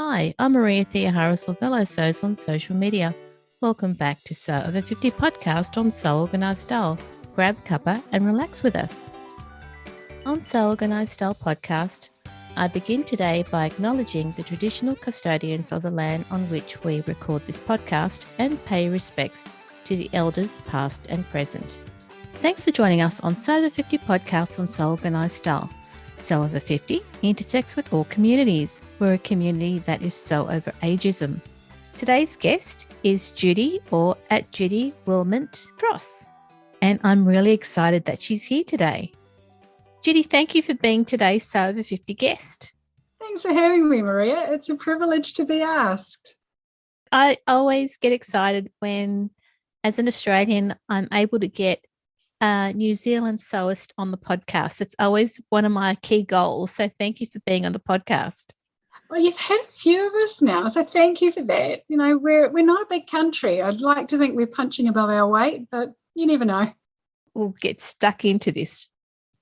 Hi, I'm Maria Theoharis or Fellow Sews on social media. Welcome back to Sew Over 50 podcast on Sew Organised Style. Grab a cuppa and relax with us. On Sew Organised Style podcast, I begin today by acknowledging the traditional custodians of the land on which we record this podcast and pay respects to the elders past and present. Thanks for joining us on Sew Over 50 podcast on Sew Organised Style. Sew Over 50 intersects with all communities. We're a community that is sew over ageism. Today's guest is Judy, or at judywillimentross, and I'm really excited that she's here today. Judy, thank you for being today's Sew Over 50 guest. Thanks for having me, Maria. It's a privilege to be asked. I always get excited when, as an Australian, I'm able to get New Zealand sewist on the podcast. It's always one of my key goals. So thank you for being on the podcast. Well, you've had a few of us now, so thank you for that. You know, we're not a big country. I'd like to think we're punching above our weight, but you never know. We'll get stuck into this.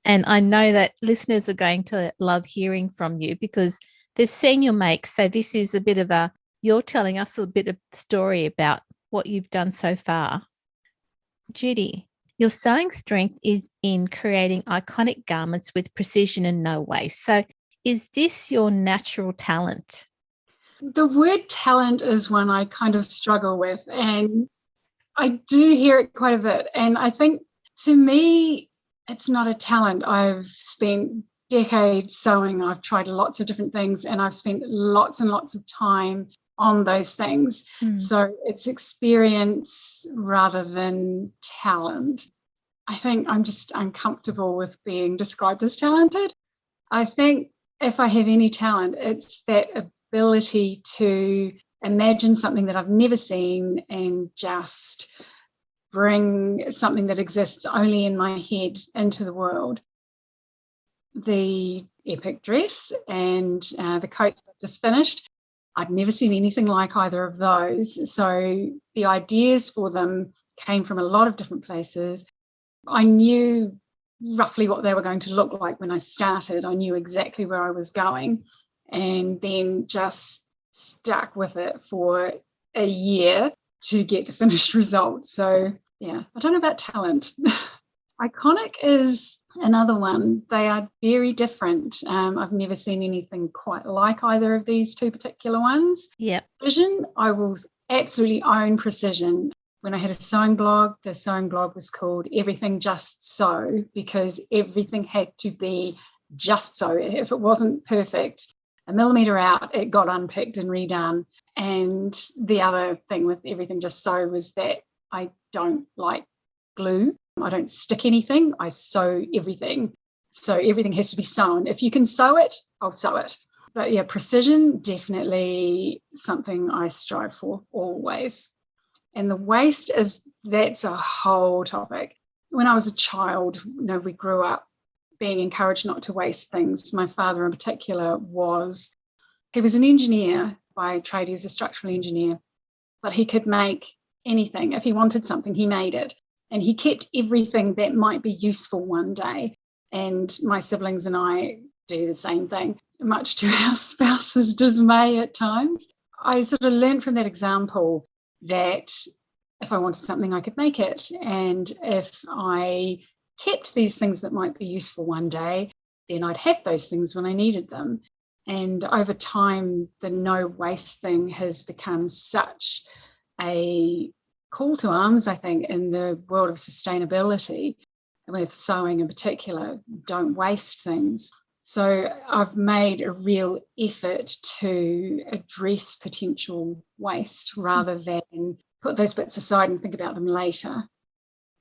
And I know that listeners are going to love hearing from you because they've seen your makes. So this is a bit of you're telling us a bit of story about what you've done so far. Judy, your sewing strength is in creating iconic garments with precision and no waste. So is this your natural talent? The word talent is one I kind of struggle with, and I do hear it quite a bit. And I think to me, it's not a talent. I've spent decades sewing. I've tried lots of different things, and I've spent lots and lots of time on those things. So it's experience rather than talent. I think I'm just uncomfortable with being described as talented. I think if I have any talent, it's that ability to imagine something that I've never seen and just bring something that exists only in my head into the world. The epic dress and the coat I just finished, I'd never seen anything like either of those. So the ideas for them came from a lot of different places. I knew roughly what they were going to look like when I started. I knew exactly where I was going, and then just stuck with it for a year to get the finished result. So yeah, I don't know about talent. Iconic is another one. They are very different. I've never seen anything quite like either of these two particular ones. Yeah. Precision, I will absolutely own precision. When I had a sewing blog, the sewing blog was called Everything Just So, because everything had to be just so. If it wasn't perfect, a millimetre out, it got unpicked and redone. And the other thing with Everything Just So was that I don't like glue. I don't stick anything. I sew everything. So everything has to be sewn. If you can sew it, I'll sew it. But yeah, precision, definitely something I strive for always. And the waste that's a whole topic. When I was a child, we grew up being encouraged not to waste things. My father in particular he was an engineer by trade. He was a structural engineer, but he could make anything. If he wanted something, he made it. And he kept everything that might be useful one day. And my siblings and I do the same thing, much to our spouses' dismay at times. I sort of learned from that example that if I wanted something, I could make it. And if I kept these things that might be useful one day, then I'd have those things when I needed them. And over time, the no waste thing has become such a call to arms, I think, in the world of sustainability, with sewing in particular. Don't waste things. So I've made a real effort to address potential waste rather than put those bits aside and think about them later.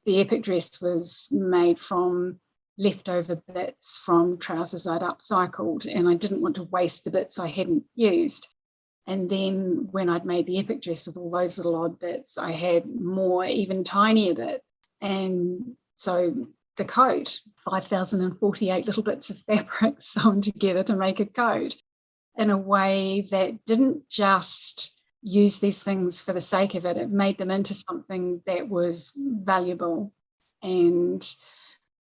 The epic dress was made from leftover bits from trousers I'd upcycled, and I didn't want to waste the bits I hadn't used. And then when I'd made the epic dress with all those little odd bits, I had more, even tinier bits. And so the coat, 5,048 little bits of fabric sewn together to make a coat in a way that didn't just use these things for the sake of it. It made them into something that was valuable and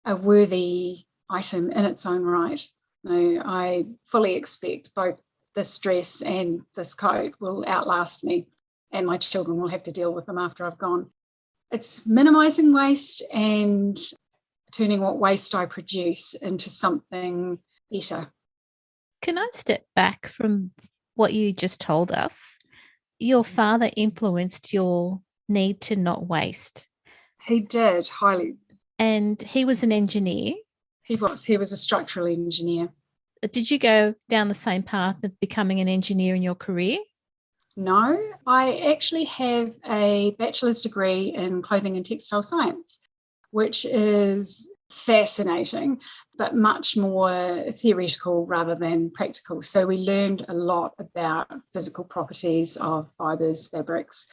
a worthy item in its own right. I fully expect both this dress and this coat will outlast me and my children will have to deal with them after I've gone. It's minimizing waste and turning what waste I produce into something better. Can I step back from what you just told us? Your father influenced your need to not waste. He did, highly. And he was an engineer. He was a structural engineer. Did you go down the same path of becoming an engineer in your career? No, I actually have a bachelor's degree in clothing and textile science, which is fascinating, but much more theoretical rather than practical. So we learned a lot about physical properties of fibres, fabrics,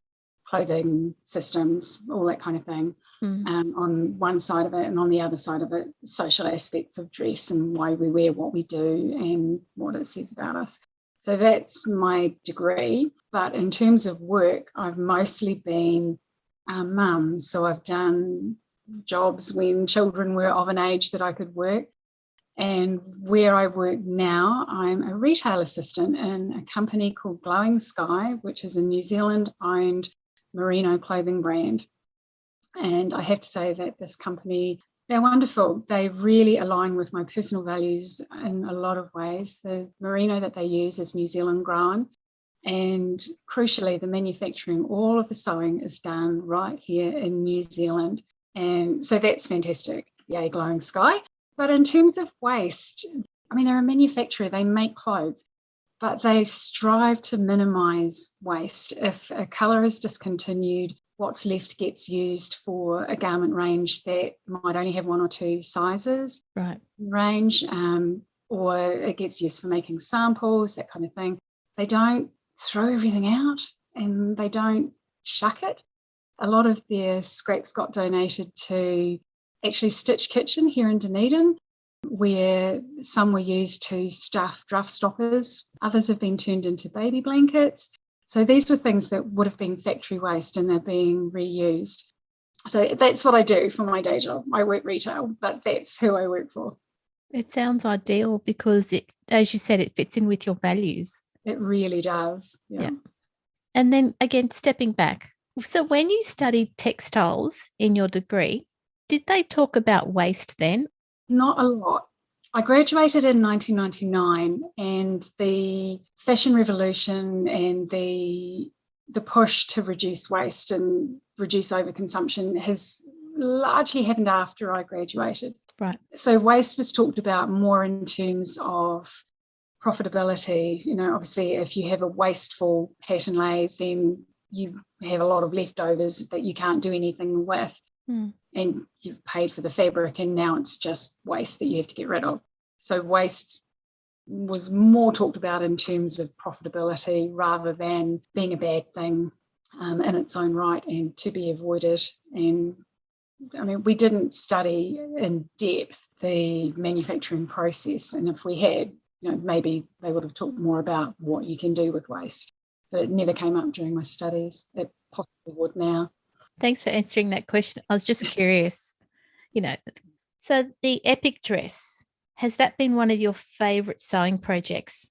clothing systems, all that kind of thing, on one side of it, and on the other side of it, social aspects of dress and why we wear what we do and what it says about us. So that's my degree. But in terms of work, I've mostly been a mum. So I've done jobs when children were of an age that I could work. And where I work now, I'm a retail assistant in a company called Glowing Sky, which is a New Zealand-owned merino clothing brand. And I have to say that this company, they're wonderful. They really align with my personal values in a lot of ways. The merino that they use is New Zealand grown. And crucially, the manufacturing, all of the sewing is done right here in New Zealand. And so that's fantastic. Yay, Glowing Sky. But in terms of waste, I mean, they're a manufacturer, they make clothes, but they strive to minimise waste. If a colour is discontinued, what's left gets used for a garment range that might only have one or two sizes range, or it gets used for making samples, that kind of thing. They don't throw everything out and they don't chuck it. A lot of their scraps got donated to actually Stitch Kitchen here in Dunedin, where some were used to stuff draft stoppers. Others have been turned into baby blankets. So these were things that would have been factory waste and they're being reused. So that's what I do for my day job. I work retail, but that's who I work for. It sounds ideal because it, as you said, it fits in with your values. It really does. Yeah. And then again, stepping back. So when you studied textiles in your degree, did they talk about waste then? Not a lot. I graduated in 1999 and the fashion revolution and the push to reduce waste and reduce overconsumption has largely happened after I graduated. Right. So waste was talked about more in terms of profitability. You know, obviously if you have a wasteful pattern lathe, then you have a lot of leftovers that you can't do anything with. And you've paid for the fabric and now it's just waste that you have to get rid of. So waste was more talked about in terms of profitability rather than being a bad thing in its own right and to be avoided. And I mean, we didn't study in depth the manufacturing process, and if we had, you know, maybe they would have talked more about what you can do with waste, but it never came up during my studies. It possibly would now. Thanks for answering that question. I was just curious, you know. So the epic dress, has that been one of your favourite sewing projects?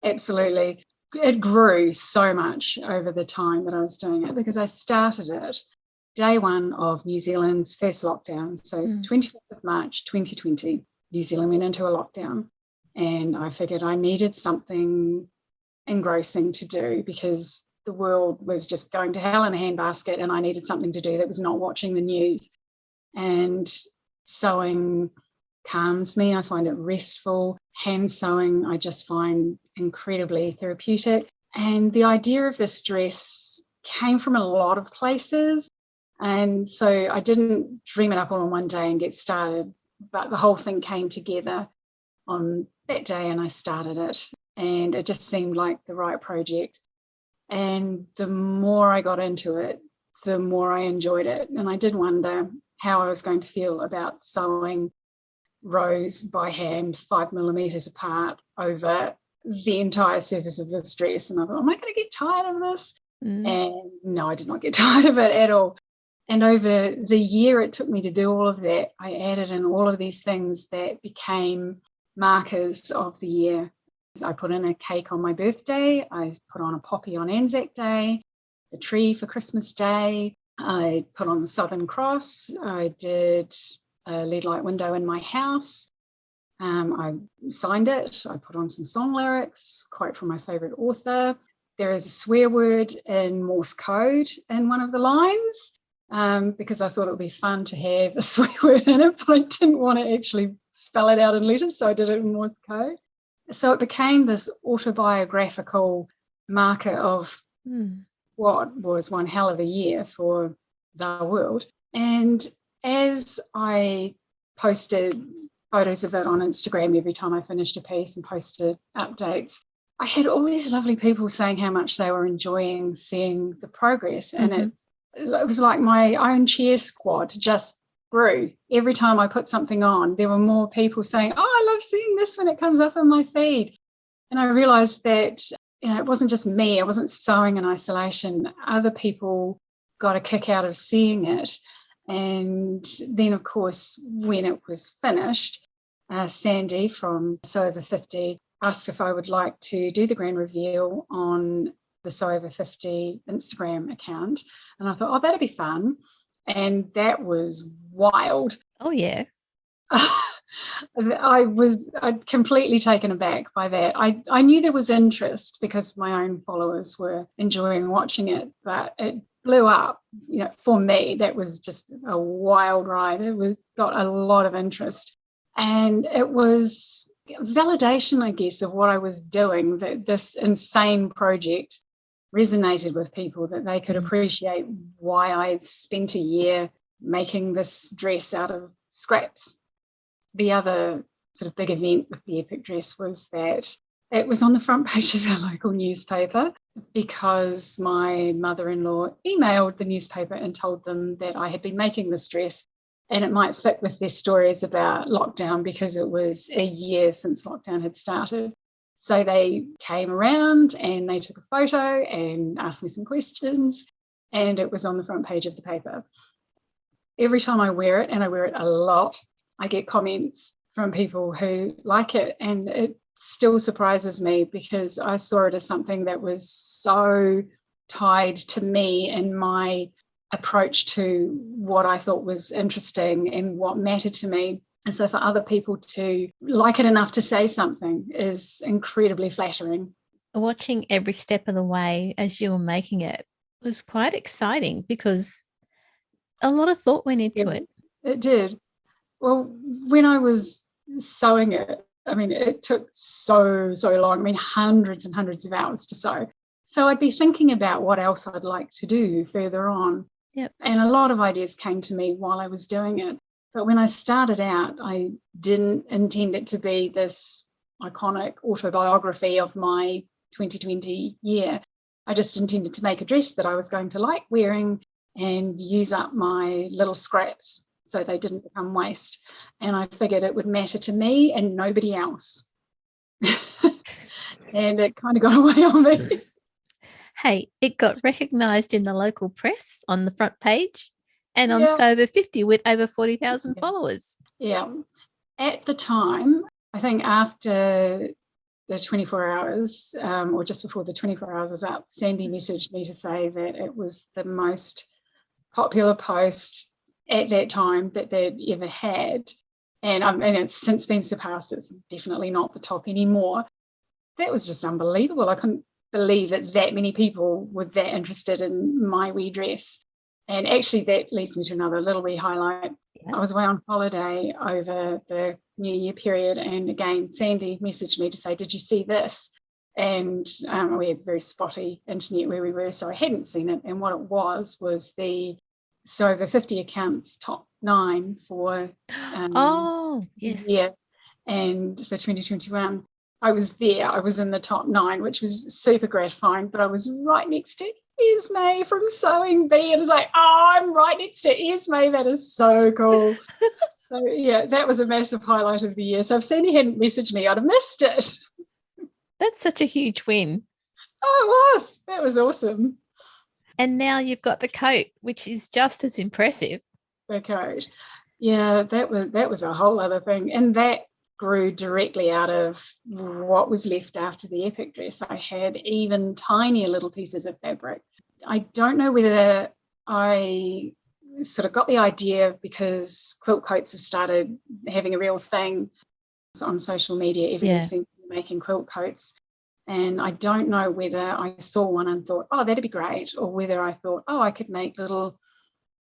Absolutely. It grew so much over the time that I was doing it because I started it day one of New Zealand's first lockdown. So 25th of March 2020, New Zealand went into a lockdown and I figured I needed something engrossing to do because the world was just going to hell in a handbasket and I needed something to do that was not watching the news. And sewing calms me. I find it restful. Hand sewing I just find incredibly therapeutic. And the idea of this dress came from a lot of places. And so I didn't dream it up all in one day and get started, but the whole thing came together on that day and I started it. And it just seemed like the right project. And the more I got into it, the more I enjoyed it. And I did wonder how I was going to feel about sewing rows by hand 5 millimeters apart over the entire surface of this dress. And I thought, am I going to get tired of this? And no, I did not get tired of it at all. And over the year it took me to do all of that, I added in all of these things that became markers of the year. I put in a cake on my birthday. I put on a poppy on Anzac Day, a tree for Christmas Day. I put on the Southern Cross. I did a lead light window in my house. I signed it. I put on some song lyrics, quote from my favourite author. There is a swear word in Morse code in one of the lines, because I thought it would be fun to have a swear word in it, but I didn't want to actually spell it out in letters, so I did it in Morse code. So it became this autobiographical marker of what was one hell of a year for the world. And as I posted photos of it on Instagram every time I finished a piece and posted updates, I had all these lovely people saying how much they were enjoying seeing the progress. And it was like my own cheer squad just grew. Every time I put something on, there were more people saying, oh, I love seeing this when it comes up in my feed. And I realized that, it wasn't just me. I wasn't sewing in isolation. Other people got a kick out of seeing it. And then, of course, when it was finished, Sandy from Sew Over 50 asked if I would like to do the grand reveal on the Sew Over 50 Instagram account. And I thought, oh, that'd be fun. And that was wild. Oh, yeah. I'd completely taken aback by that. I knew there was interest because my own followers were enjoying watching it, but it blew up. For me, that was just a wild ride. It got a lot of interest. And it was validation, I guess, of what I was doing, that this insane project resonated with people, that they could appreciate why I spent a year making this dress out of scraps. The other sort of big event with the epic dress was that it was on the front page of our local newspaper because my mother-in-law emailed the newspaper and told them that I had been making this dress and it might fit with their stories about lockdown because it was a year since lockdown had started. So they came around and they took a photo and asked me some questions, and it was on the front page of the paper. Every time I wear it, and I wear it a lot, I get comments from people who like it, and it still surprises me because I saw it as something that was so tied to me and my approach to what I thought was interesting and what mattered to me. And so for other people to like it enough to say something is incredibly flattering. Watching every step of the way as you were making it was quite exciting because a lot of thought went into it. It did. Well, when I was sewing it, it took so long. Hundreds and hundreds of hours to sew. So I'd be thinking about what else I'd like to do further on. Yep. And a lot of ideas came to me while I was doing it. But when I started out, I didn't intend it to be this iconic autobiography of my 2020 year. I just intended to make a dress that I was going to like wearing and use up my little scraps so they didn't become waste. And I figured it would matter to me and nobody else. And it kind of got away on me. Hey, it got recognised in the local press on the front page and on Sew Over 50 with over 40,000 followers. Yeah. At the time, I think after the 24 hours or just before the 24 hours was up, Sandy messaged me to say that it was the most popular post at that time that they'd ever had. And it's since been surpassed. It's definitely not the top anymore. That was just unbelievable. I couldn't believe that many people were that interested in my wee dress. And actually that leads me to another little wee highlight. Yeah. I was away on holiday over the New Year period, and again Sandy messaged me to say, did you see this? And we had very spotty internet where we were, so I hadn't seen it. And what it was the Sew Over 50 accounts top 9 for yes. Yeah. And for 2021. I was there. I was in the top 9, which was super gratifying, but I was right next to Esme from Sewing Bee, and I was like, I'm right next to Esme. That is so cool. So yeah, that was a massive highlight of the year. So if Sandy hadn't messaged me, I'd have missed it. That's such a huge win. Oh, it was. That was awesome. And now you've got the coat, which is just as impressive. The coat. Yeah, that was a whole other thing. And that grew directly out of what was left after the epic dress. I had even tinier little pieces of fabric. I don't know whether I sort of got the idea because quilt coats have started having a real thing on social media. Everybody seems to be making quilt coats. And I don't know whether I saw one and thought, oh, that'd be great, or whether I thought, oh, I could make little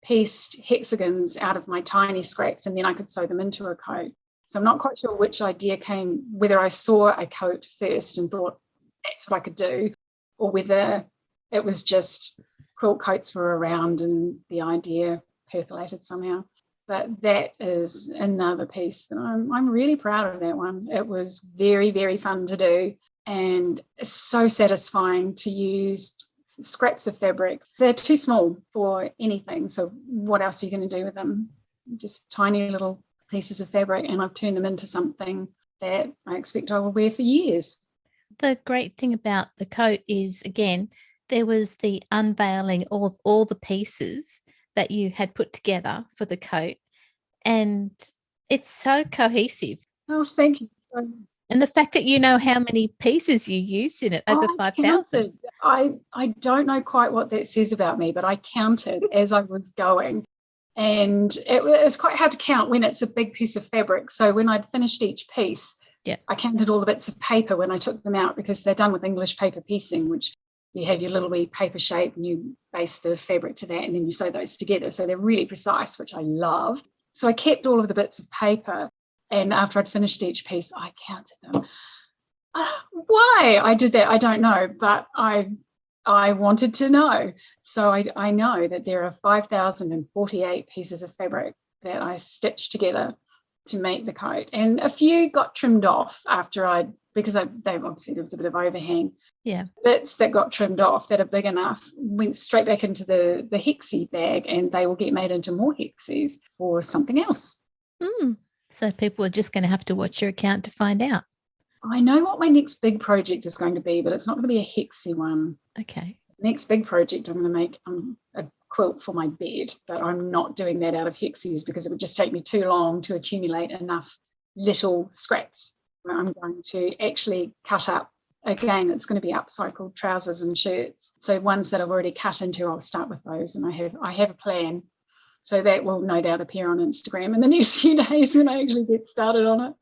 pieced hexagons out of my tiny scraps and then I could sew them into a coat. So I'm not quite sure which idea came, whether I saw a coat first and thought that's what I could do, or whether it was just quilt coats were around and the idea percolated somehow. But that is another piece that I'm really proud of that one. It was very, very fun to do and so satisfying to use scraps of fabric. They're too small for anything. So what else are you going to do with them? Just tiny little pieces of fabric, and I've turned them into something that I expect I will wear for years. The great thing about the coat is, again, there was the unveiling of all the pieces that you had put together for the coat, and it's so cohesive. Oh, thank you. And the fact that you know how many pieces you used in it, over 5,000. I don't know quite what that says about me, but I counted as I was going. And it was quite hard to count when it's a big piece of fabric. So when I'd finished each piece, I counted all the bits of paper when I took them out, because they're done with English paper piecing, which you have your little wee paper shape and you base the fabric to that and then you sew those together. So they're really precise, which I love. So I kept all of the bits of paper, and after I'd finished each piece, I counted them. Why I did that, I don't know, but I wanted to know. So I know that there are 5,048 pieces of fabric that I stitched together to make the coat. And a few got trimmed off after because obviously there was a bit of overhang. Yeah. Bits that got trimmed off that are big enough went straight back into the hexi bag, and they will get made into more hexis for something else. So people are just going to have to watch your account to find out. I know what my next big project is going to be, but it's not going to be a hexi one. Okay. Next big project, I'm going to make a quilt for my bed, but I'm not doing that out of hexis because it would just take me too long to accumulate enough little scraps. I'm going to actually cut up, again, it's going to be upcycled trousers and shirts. So ones that I've already cut into, I'll start with those, and I have a plan. So that will no doubt appear on Instagram in the next few days when I actually get started on it.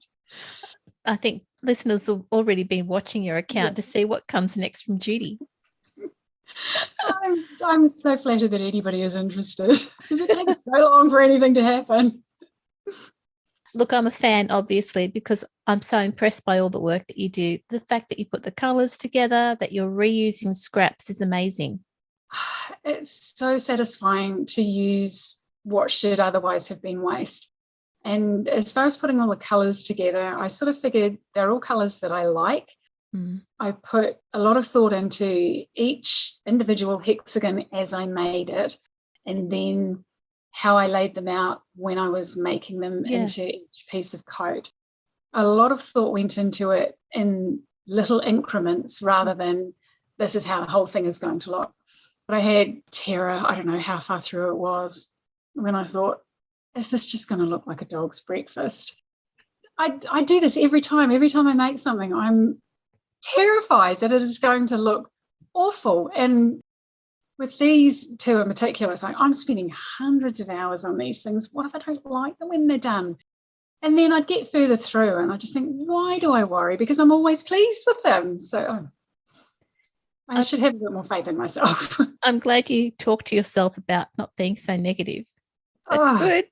I think listeners have already been watching your account to see what comes next from Judy. I'm so flattered that anybody is interested, because it takes so long for anything to happen. Look, I'm a fan, obviously, because I'm so impressed by all the work that you do. The fact that you put the colours together, that you're reusing scraps is amazing. It's so satisfying to use what should otherwise have been waste. And as far as putting all the colours together, I sort of figured they're all colours that I like. I put a lot of thought into each individual hexagon as I made it, and then how I laid them out when I was making them into each piece of coat. A lot of thought went into it in little increments rather than this is how the whole thing is going to look. But I had terror, I don't know how far through it was, when I thought, is this just going to look like a dog's breakfast? I do this every time I make something. I'm terrified that it is going to look awful. And with these two in particular, it's like I'm spending hundreds of hours on these things. What if I don't like them when they're done? And then I'd get further through and I just think, why do I worry? Because I'm always pleased with them. So I should have a bit more faith in myself. I'm glad you talked to yourself about not being so negative. That's good.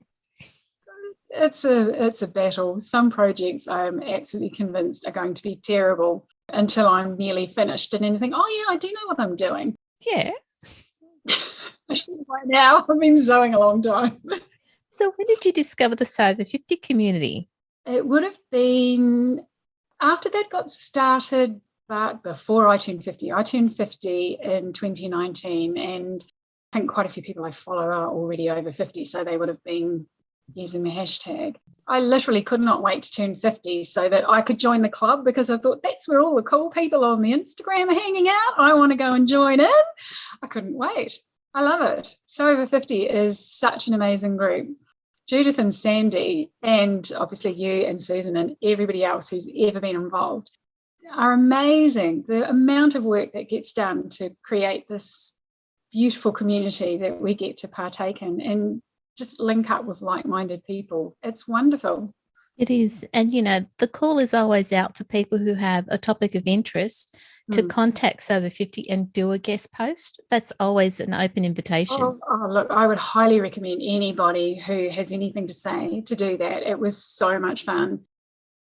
It's a battle. Some projects I'm absolutely convinced are going to be terrible until I'm nearly finished, and then think, oh yeah, I do know what I'm doing. Yeah. I should by now. I've been sewing a long time. So when did you discover the Sew Over 50 community? It would have been after that got started, but before I turned 50. I turned 50 in 2019, and I think quite a few people I follow are already over 50, so they would have been using the hashtag. I literally could not wait to turn 50 so that I could join the club, because I thought that's where all the cool people on the Instagram are hanging out. I want to go and join in. I couldn't wait. I love it. So Over 50 is such an amazing group. Judith and Sandy, and obviously you and Susan and everybody else who's ever been involved, are amazing. The amount of work that gets done to create this beautiful community that we get to partake in and just link up with like-minded people. It's wonderful. It is. And, the call is always out for people who have a topic of interest to contact Sober 50 and do a guest post. That's always an open invitation. Oh, look, I would highly recommend anybody who has anything to say to do that. It was so much fun.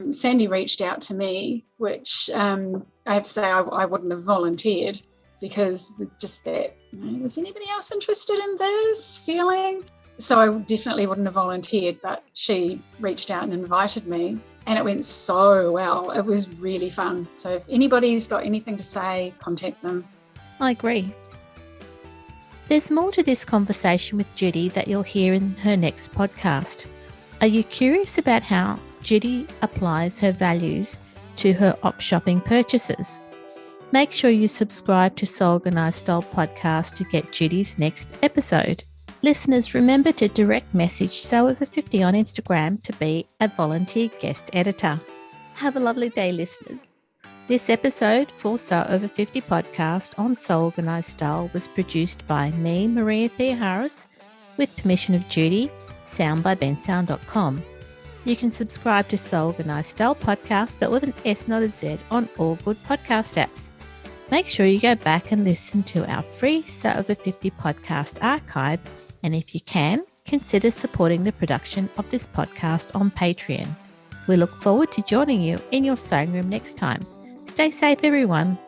Sandy reached out to me, which I have to say I wouldn't have volunteered, because it's just that, is anybody else interested in this feeling? So I definitely wouldn't have volunteered, but she reached out and invited me, and it went so well. It was really fun. So if anybody's got anything to say, contact them. I agree. There's more to this conversation with Judy that you'll hear in her next podcast. Are you curious about how Judy applies her values to her op shopping purchases? Make sure you subscribe to Soul Organised Style podcast to get Judy's next episode. Listeners, remember to direct message SoOver50 on Instagram to be a volunteer guest editor. Have a lovely day, listeners. This episode for SoOver50 podcast on Soul Organised Style was produced by me, Maria Theoharis, with permission of Judy, sound by bensound.com. You can subscribe to Soul Organised Style podcast, but with an S, not a Z, on all good podcast apps. Make sure you go back and listen to our free SoOver50 podcast archive. And if you can, consider supporting the production of this podcast on Patreon. We look forward to joining you in your sewing room next time. Stay safe, everyone.